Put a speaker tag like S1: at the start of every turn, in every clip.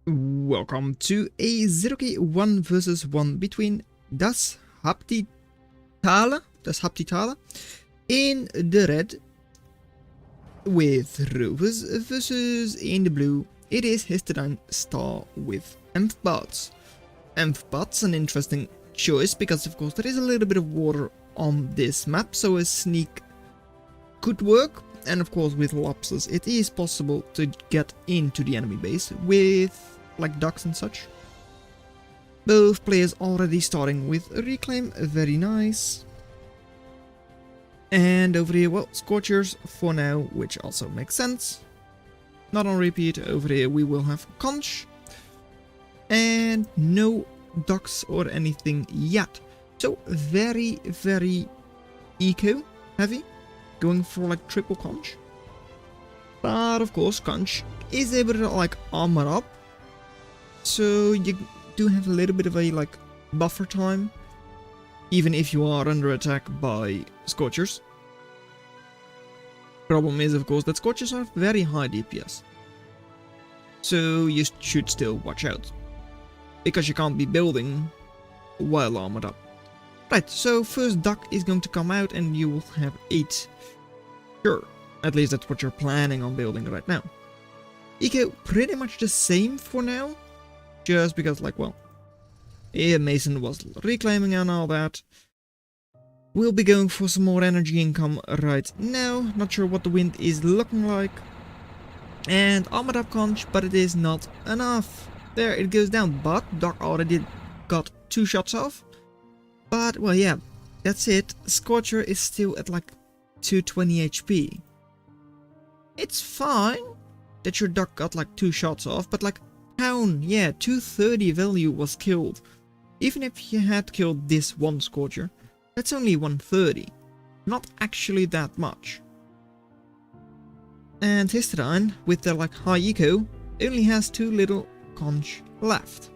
S1: Welcome to a zerok 1 versus 1 between DasFapitale in the red with rovers versus in the blue it is HistidineStar with amphbots. Amphbots an interesting choice because of course there is a little bit of water on this map, so a sneak could work, and of course with lobsters it is possible to get into the enemy base with like ducks and such. Both players already starting with a reclaim, very nice. And over here, well, Scorchers for now, which also makes sense. Not on repeat. Over here we will have conch. And no ducks or anything yet. So very, very eco heavy. Going for like triple conch. But of course conch is able to like armor up. So you do have a little bit of a like buffer time, even if you are under attack by Scorchers. Problem is of course that Scorchers have very high DPS, so you should still watch out, because you can't be building while armored up. Right, so first duck is going to come out and you will have 8. Sure, at least that's what you're planning on building right now. Eco pretty much the same for now. Just because, like, well, yeah, Mason was reclaiming and all that. We'll be going for some more energy income right now. Not sure what the wind is looking like. And armored up conch, but it is not enough. There, it goes down. But Doc already got 2 shots off. But, well, yeah, that's it. Scorcher is still at, like, 220 HP. It's fine that your Doc got, like, 2 shots off, but, like, yeah, 230 value was killed. Even if you had killed this one Scorcher, that's only 130. Not actually that much. And Histidine, with their like high eco, only has 2 little conch left.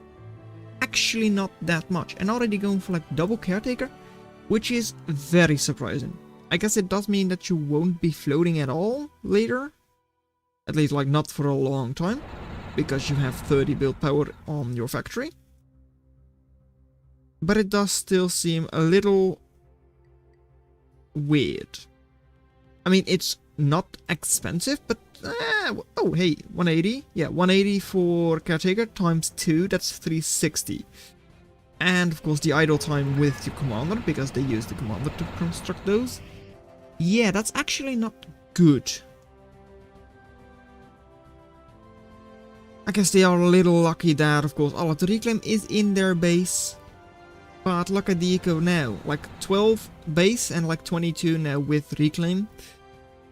S1: Actually not that much, and already going for like double caretaker, which is very surprising. I guess it does mean that you won't be floating at all later. At least like not for a long time, because you have 30 build power on your factory. But it does still seem a little weird. I mean, it's not expensive, but oh hey, 180. Yeah, 180 for caretaker times 2, that's 360. And of course the idle time with the commander, because they use the commander to construct those. Yeah, that's actually not good. I guess they are a little lucky that, of course, all of the reclaim is in their base. But look at the eco now. Like 12 base and like 22 now with reclaim.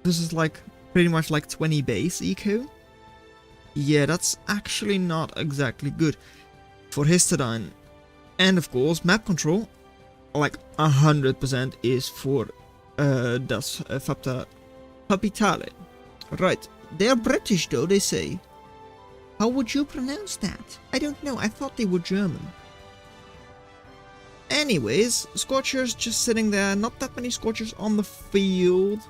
S1: This is like pretty much like 20 base eco. Yeah, that's actually not exactly good for Histidine. And of course, map control, like 100% is for DasFapitale. Right, they're British though, they say. How would you pronounce that? I don't know, I thought they were German. Anyways, Scorchers just sitting there, not that many Scorchers on the field.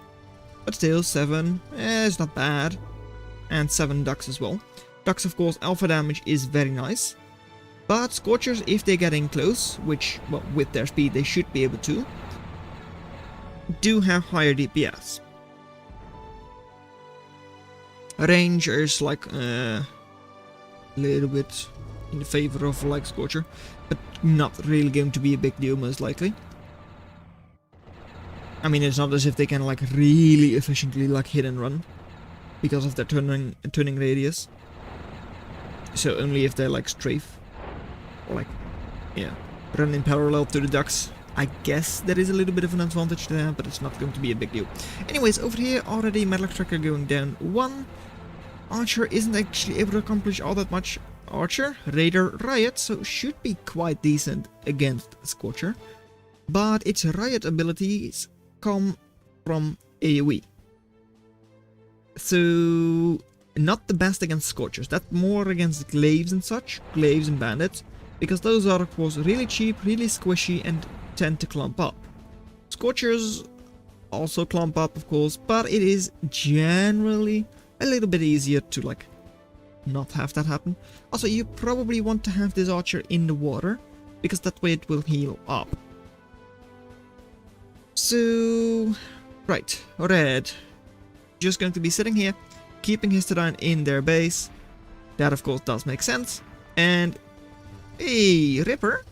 S1: But still, 7, it's not bad. And 7 ducks as well. Ducks, of course, alpha damage is very nice. But Scorchers, if they get in close, which, well, with their speed they should be able to, do have higher DPS. Range is like, little bit in the favor of like Scorcher, but not really going to be a big deal most likely. I mean, it's not as if they can like really efficiently like hit and run because of their turning radius. So only if they like strafe or like, yeah, run in parallel to the ducks. I guess there is a little bit of an advantage there, but it's not going to be a big deal. Anyways, over here already metal tracker going down 1. Archer isn't actually able to accomplish all that much. Archer, Raider, Riot, so should be quite decent against Scorcher. But its Riot abilities come from AoE. So, not the best against Scorchers. That's more against Glaives and such, Glaives and Bandits, because those are of course really cheap, really squishy, and tend to clump up. Scorchers also clump up of course, but it is generally a little bit easier to like not have that happen. Also, you probably want to have this archer in the water, because that way it will heal up. So, right, red. Just going to be sitting here, keeping Histidine in their base. That of course does make sense. And, hey, Ripper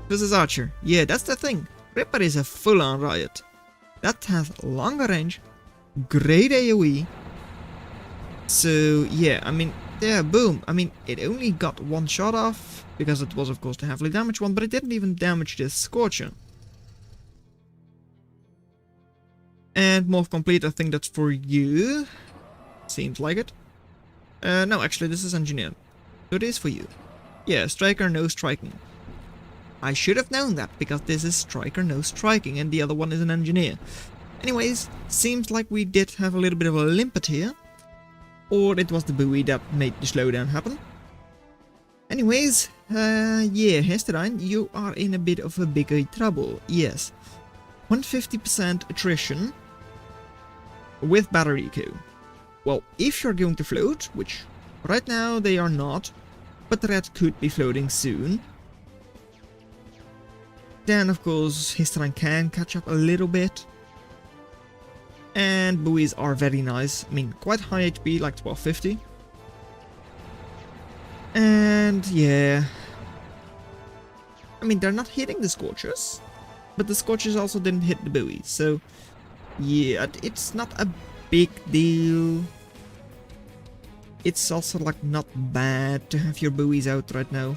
S1: versus Archer. Yeah, that's the thing. Ripper is a full-on riot. That has longer range, great AoE. So, yeah, I mean, yeah, boom. I mean, it only got one shot off, because it was of course the heavily damaged one, but it didn't even damage this Scorcher. And Morph Complete, I think that's for you. Seems like it. No, actually, this is Engineer. So it is for you. Yeah, Striker, no striking. I should have known that, because this is Striker, no striking, and the other one is an Engineer. Anyways, seems like we did have a little bit of a limpet here. Or it was the buoy that made the slowdown happen. Anyways, yeah, Histidine, you are in a bit of a bigger trouble. Yes. 150% attrition with battery eco. Well, if you're going to float, which right now they are not, but the red could be floating soon, then of course Histidine can catch up a little bit. And buoys are very nice. I mean, quite high HP, like 1250. And yeah, I mean, they're not hitting the Scorchers, but the Scorchers also didn't hit the buoys. So yeah, it's not a big deal. It's also like not bad to have your buoys out right now,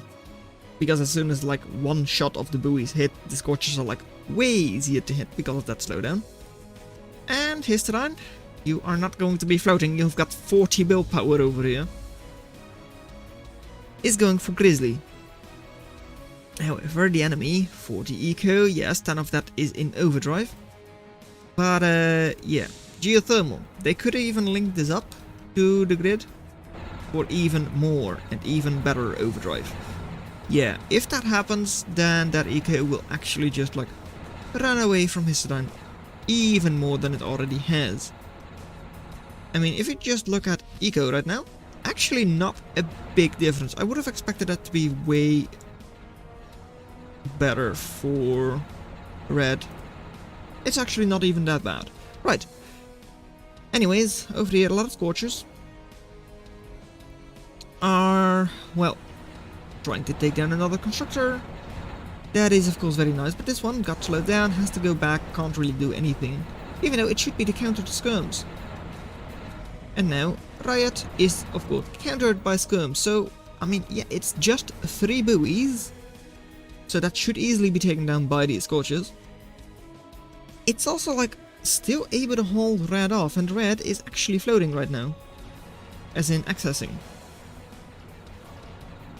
S1: because as soon as like one shot of the buoys hit, the Scorchers are like way easier to hit because of that slowdown. And Histidine, you are not going to be floating. You've got 40 build power over here. Is going for Grizzly. However, the enemy, 40 eco, yes, 10 of that is in overdrive. But yeah, geothermal. They could even link this up to the grid for even more and even better overdrive. Yeah, if that happens, then that eco will actually just like run away from Histidine even more than it already has. I mean, if you just look at eco right now, actually not a big difference. I would have expected that to be way better for red. It's actually not even that bad. Right. Anyways, over here a lot of Scorchers are, well, trying to take down another constructor. That is of course very nice, but this one got slowed down, has to go back, can't really do anything, even though it should be the counter to skirms. And now Riot is of course countered by skirms, so I mean, yeah, it's just 3 buoys, so that should easily be taken down by the Scorchers. It's also like still able to hold red off, and red is actually floating right now, as in accessing.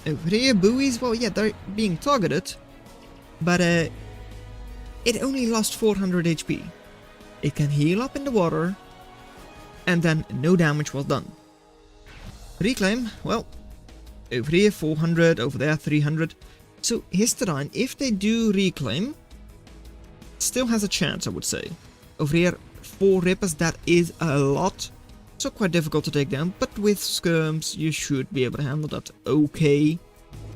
S1: Over here, buoys, well yeah, they're being targeted, but it only lost 400 HP. It can heal up in the water, and then no damage was done. Reclaim, well, over here 400, over there 300. So Histidine, if they do reclaim, still has a chance, I would say. Over here 4 rippers, that is a lot, so quite difficult to take down, but with skirms you should be able to handle that okay.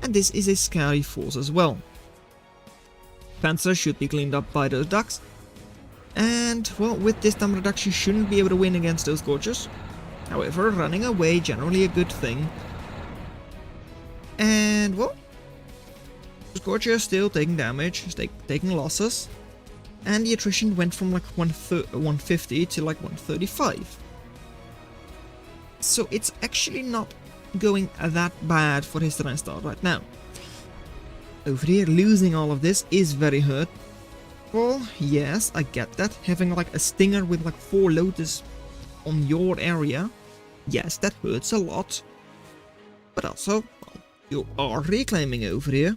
S1: And this is a scary force as well. Panzer should be cleaned up by those ducks. And, well, with this number of ducks you shouldn't be able to win against those Scorchers. However, running away generally a good thing. And, well, Scorchers still taking damage, taking losses. And the attrition went from like 150 to like 135. So it's actually not going that bad for HistidineStar right now. Over here, losing all of this is very hurt. Well, yes, I get that. Having like a stinger with like 4 Lotus on your area, yes, that hurts a lot. But also, well, you are reclaiming over here.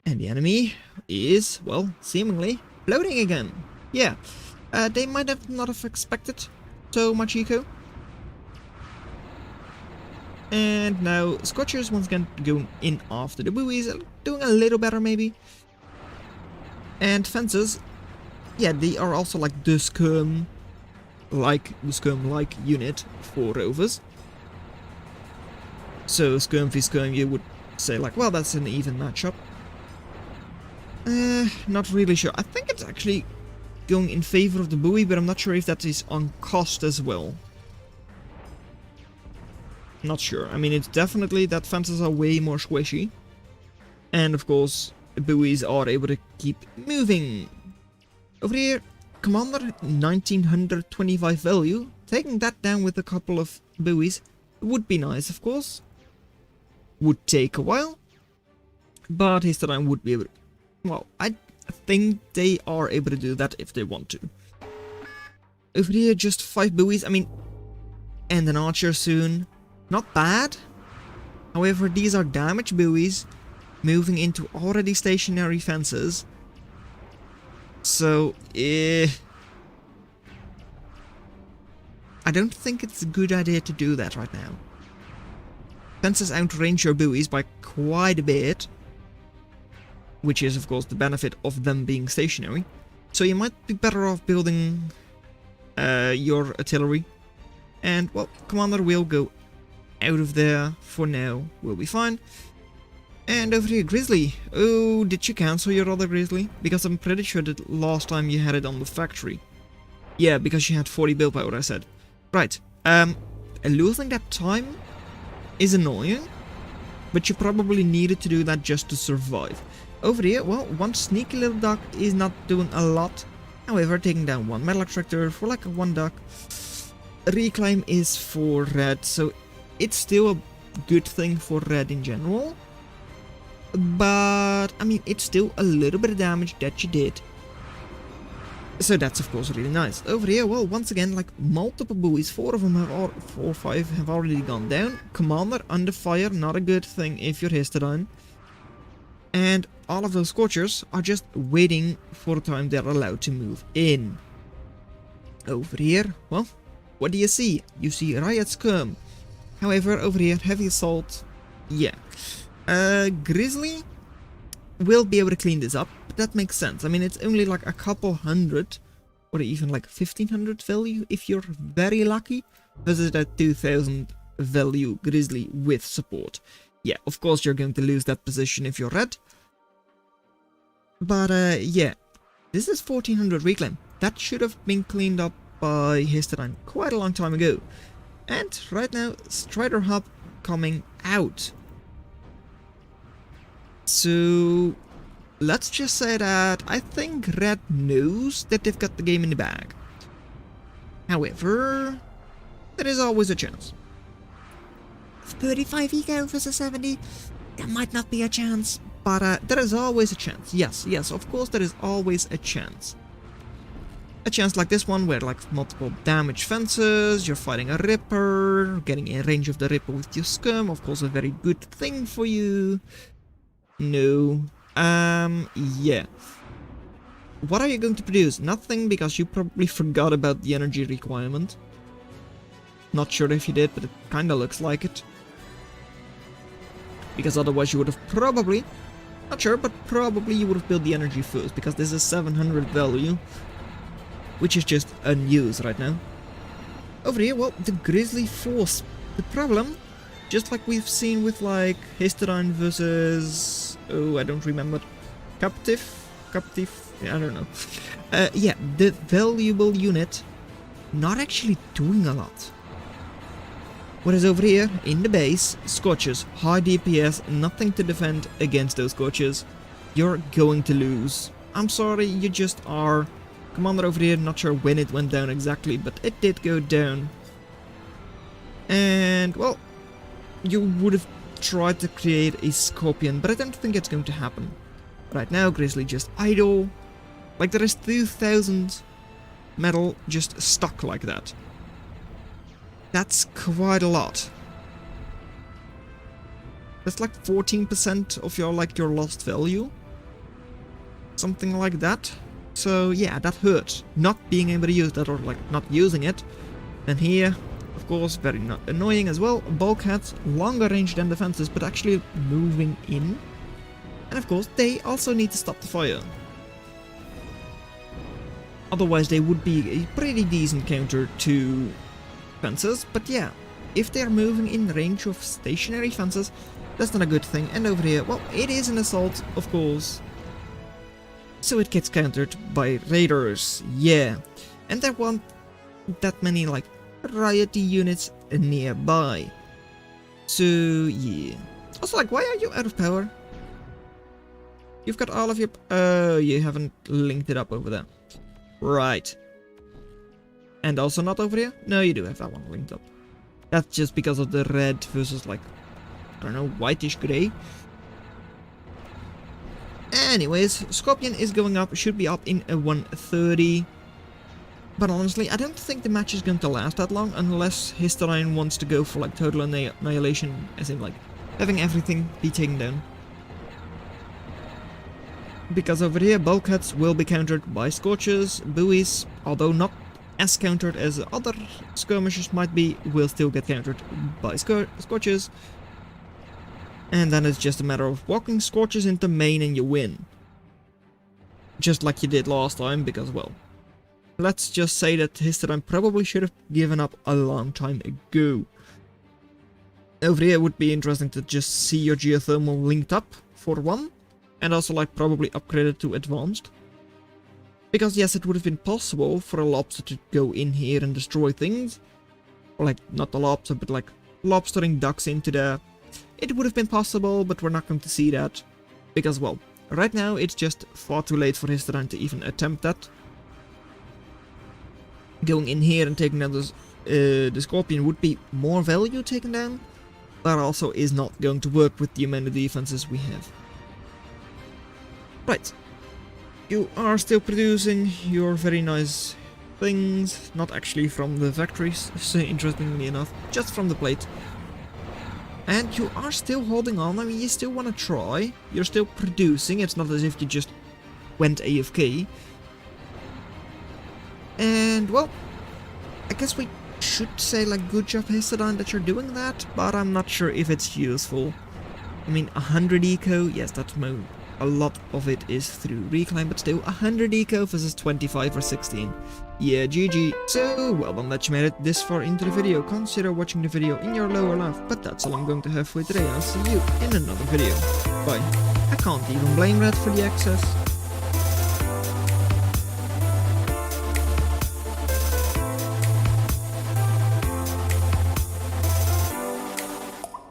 S1: And the enemy is, well, seemingly floating again. Yeah, they might have not have expected so much eco. And now Scorchers once again going in after the buoys, doing a little better maybe. And fences, yeah, they are also like the skirm-like unit for rovers. So skirm v skirm, you would say like, well, that's an even matchup. Not really sure. I think it's actually going in favor of the buoy, but I'm not sure if that is on cost as well. Not sure. I mean, it's definitely that fences are way more squishy. And of course, buoys are able to keep moving. Over here, Commander, 1925 value. Taking that down with a couple of buoys would be nice, of course. Would take a while. But Histidine would be able to... Well, I think they are able to do that if they want to. Over here, just 5 buoys. I mean, and an archer soon. Not bad. However, these are damaged buoys moving into already stationary fences. So, I don't think it's a good idea to do that right now. Fences outrange your buoys by quite a bit, which is of course the benefit of them being stationary. So you might be better off building your artillery. And, well, Commander will go out of there for now. We'll be fine. And over here, Grizzly. Oh, did you cancel your other Grizzly? Because I'm pretty sure that last time you had it on the factory. Yeah, because you had 40 build power, I said. Right. Losing that time is annoying, but you probably needed to do that just to survive. Over here, well, one sneaky little duck is not doing a lot. However, taking down one metal extractor for like a 1 duck. Reclaim is for red, so it's still a good thing for red in general. But, I mean, it's still a little bit of damage that you did. So that's of course really nice. Over here, well, once again, like multiple buoys, 4 of them have 4 or 5 have already gone down. Commander under fire, not a good thing if you're Histidine. And all of those scorchers are just waiting for the time they're allowed to move in. Over here, well, what do you see? You see riot skirm. However, over here, heavy assault, yeah. Grizzly will be able to clean this up, but that makes sense. I mean, it's only like a couple hundred, or even like 1500 value if you're very lucky, versus that 2000 value Grizzly with support. Yeah, of course you're going to lose that position if you're red. But yeah, this is 1400 reclaim. That should have been cleaned up by Histidine quite a long time ago. And right now, Strider Hub coming out. So let's just say that I think red knows that they've got the game in the bag. However, there is always a chance. 35 eco versus 70, there might not be a chance, but there is always a chance. Yes, of course there is always a chance. A chance like this one where like multiple damage fences, you're fighting a Ripper, getting in range of the Ripper with your scum, of course a very good thing for you. No. Yeah. What are you going to produce? Nothing, because you probably forgot about the energy requirement. Not sure if you did, but it kinda looks like it. Because otherwise you would have probably, not sure, but probably you would have built the energy first, because this is 700 value, which is just unused right now. Over here, well, the Grizzly Force. The problem, just like we've seen with like Histidine versus, oh, I don't remember, Captive, I don't know. Yeah, the valuable unit not actually doing a lot. Whereas over here, in the base, Scorchers, high DPS, nothing to defend against those Scorchers. You're going to lose. I'm sorry, you just are. Commander over here, not sure when it went down exactly, but it did go down. And, well, you would have tried to create a Scorpion, but I don't think it's going to happen. Right now, Grizzly just idle. Like, there is 2000 metal just stuck like that. That's quite a lot. That's like 14% of your lost value. Something like that. So yeah, that hurts. Not being able to use that, or like not using it. And here, of course, very annoying as well. Bulkheads, longer range than defenses, but actually moving in. And of course, they also need to stop the fire. Otherwise, they would be a pretty decent counter to fences. But yeah, if they are moving in range of stationary fences, that's not a good thing. And over here, well, it is an assault, of course. So it gets countered by raiders, yeah. And there weren't that many, like, riotty units nearby. So, yeah. Also, like, why are you out of power? You've got all of your... you haven't linked it up over there. Right. And also not over here? No, you do have that one linked up. That's just because of the red versus, like, I don't know, whitish grey. Anyways, Scorpion is going up, should be up in a 130. But honestly, I don't think the match is going to last that long unless Histidine wants to go for, like, total annihilation, as in, like, having everything be taken down. Because over here, bulkheads will be countered by Scorchers, buoys, although not as countered as other skirmishers might be, will still get countered by Scorchers. And then it's just a matter of walking Scorchers into main and you win. Just like you did last time, because, well, let's just say that Histidine probably should have given up a long time ago. Over here it would be interesting to just see your geothermal linked up, for one, and also, like, probably upgraded to advanced. Because yes, it would have been possible for a lobster to go in here and destroy things. Or, like, not the lobster, but, like, lobstering ducks into there. It would have been possible, but we're not going to see that. Because, well, right now it's just far too late for Histidine to even attempt that. Going in here and taking down the Scorpion would be more value taken down, but also is not going to work with the amount of defenses we have. Right. You are still producing your very nice things, not actually from the factories, so interestingly enough, just from the plate. And you are still holding on. I mean, you still want to try, you're still producing, it's not as if you just went AFK. And, well, I guess we should say, like, good job Histidine that you're doing that, but I'm not sure if it's useful. I mean, 100 eco, yes, that's a lot of it is through reclaim, but still, 100 eco versus 25 or 16. Yeah, GG. So, well done that you made it this far into the video. Consider watching the video in your lower left, but that's all I'm going to have for today. I'll see you in another video. Bye. I can't even blame Red for the access.